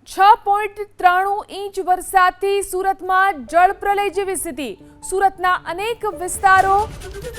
6.93 inch વરસાદથી સુરતમાં જળપ્રલય જેવી સ્થિતિ। સુરતના અનેક વિસ્તારો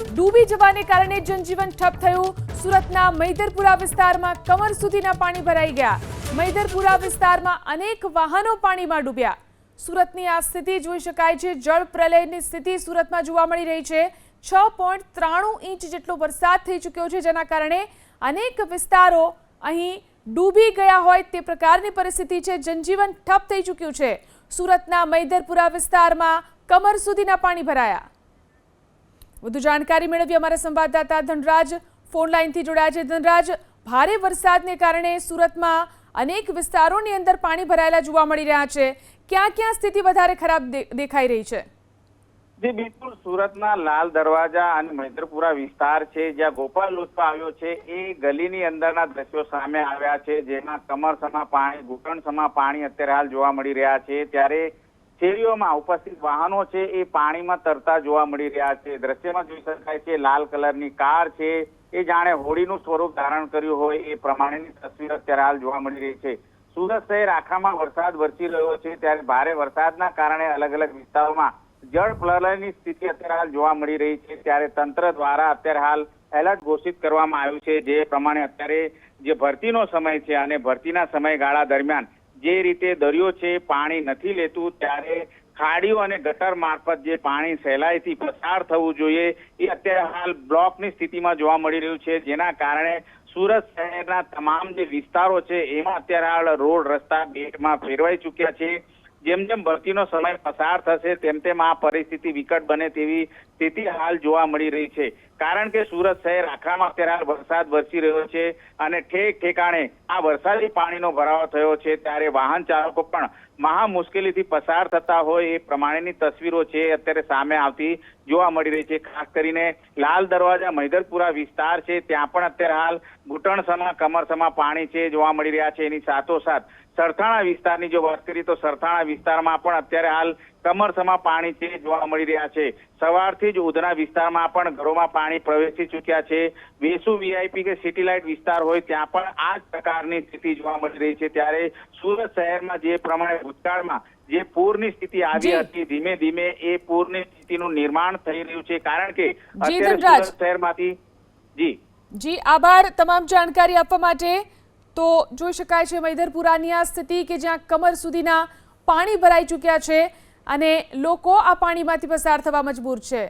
ડૂબી જવાને કારણે જનજીવન ઠપ થયું। સુરતના મૈદરપુરા વિસ્તારમાં કમર સુધીના પાણી ભરાઈ ગયા। મૈદરપુરા વિસ્તારમાં અનેક વાહનો પાણીમાં ડૂબ્યા। સુરતની આ સ્થિતિ જોઈ શકાય છે। જળપ્રલયની સ્થિતિ સુરતમાં જોવા મળી રહી છે। 6.93 ઇંચ જેટલો વરસાદ થઈ ચૂક્યો છે, જેના કારણે અનેક વિસ્તારો અહીં ડૂબી ગયા હોય તે પ્રકારની પરિસ્થિતિ છે। જનજીવન ઠપ થઈ ચૂક્યું છે। સુરતના મૈદરપુરા વિસ્તારમાં કમર સુધીના પાણી ભરાયા। વધુ જાણકારી મેળવી અમારા સંવાદદાતા ધનરાજ ફોન લાઈનથી જોડાયા છે। ધનરાજ, ભારે વરસાદને કારણે સુરતમાં અનેક વિસ્તારોની અંદર પાણી ભરાયેલા જોવા મળી રહ્યા છે। ક્યાં ક્યાં સ્થિતિ વધારે ખરાબ દેખાઈ રહી છે? જી બિલકુલ, સુરતના લાલ દરવાજા અને મૈદરપુરા વિસ્તાર છે, જ્યાં ગોપાલ લોચો આવ્યો છે, એ ગલીની અંદરના દ્રશ્યો સામે આવ્યા છે, જેમાં કમરસમા પાણી, ઘૂંટણસમા પાણી અત્યારે હાલ જોવા મળી રહ્યા છે। ત્યારે શેરીઓમાં ઉપસ્થિત વાહનો છે એ પાણીમાં તરતા જોવા મળી રહ્યા છે। દ્રશ્યમાં જોઈ શકાય છે લાલ કલરની કાર છે એ જાણે હોળીનું સ્વરૂપ ધારણ કર્યું હોય એ પ્રમાણેની તસવીર અત્યારે હાલ જોવા મળી રહી છે। સુરત શહેર આખામાં વરસાદ વરસી રહ્યો છે, ત્યારે ભારે વરસાદના કારણે અલગ અલગ વિસ્તારોમાં જળ પ્રલયની સ્થિતિ અત્યારે હાલ જોવા મળી રહી છે। ત્યારે તંત્ર દ્વારા અત્યારે હાલ એલર્ટ ઘોષિત કરવામાં આવ્યું છે, જે પ્રમાણે અત્યારે જે ભરતીનો સમય છે અને ભરતીના સમયગાળા દરમિયાન જે રીતે દરિયો છે પાણી નથી લેતું, ત્યારે ખાડીઓ અને ગટર મારફત જે પાણી સહેલાઈથી પસાર થવું જોઈએ એ અત્યારે હાલ બ્લોકની સ્થિતિમાં જોવા મળી રહ્યું છે, જેના કારણે સુરત શહેરના તમામ જે વિસ્તારો છે એમાં અત્યારે હાલ રોડ રસ્તા બેટમાં ફેરવાઈ ચૂક્યા છે। જેમ જેમ ભરતીનો સમય પસાર થશે તેમ તેમ આ પરિસ્થિતિ વિકટ બને તેવી સ્થિતિ હાલ જોવા મળી રહી છે। કારણ કે સુરત શહેર આખામાં અત્યારે હાલ વરસાદ વરસી રહ્યો છે અને ઠેક ઠેકાણે આ વરસાદી પાણીનો ભરાવો થયો છે, ત્યારે વાહન ચાલકો પણ મહા મુશ્કેલીથી પસાર થતા હોય એ પ્રમાણેની તસવીરો છે અત્યારે સામે આવતી જોવા મળી રહી છે। ખાસ કરીને લાલ દરવાજા મૈદરપુરા વિસ્તાર છે, ત્યાં પણ અત્યારે હાલ ઘૂંટણસમા કમરસમા પાણી છે જોવા મળી રહ્યા છે। એની સાથોસાથ સરથાણા વિસ્તારની જો વાત કરીએ તો સરથાણા વિસ્તારમાં પણ અત્યારે હાલ કમરસમા પાણી છે જોવા મળી રહ્યા છે। સવારથી જ ઉધના વિસ્તારમાં પણ ઘરોમાં પાણી પ્રવેશી ચૂક્યા છે। વેસુ વીઆઈપી કે સિટી લાઇટ વિસ્તાર હોય ત્યાં પણ આ જ પ્રકારની સ્થિતિ જોવા મળી રહી છે। ત્યારે સુરત શહેરમાં જે પ્રમાણે ભૂતકાળમાં જે પૂરની સ્થિતિ આવી હતી, ધીમે ધીમે એ પૂરની સ્થિતિનું નિર્માણ થઈ રહ્યું છે, કારણ કે અત્યારે સુરત શહેરમાંથી જી આભાર તમામ જાણકારી આપવા માટે। તો જોઈ શકાય છે મૈદરપુરાની આ સ્થિતિ કે જ્યાં કમર સુધીના પાણી ભરાઈ ચૂક્યા છે અને લોકો આ પાણીમાંથી પસાર થવા મજબૂર છે।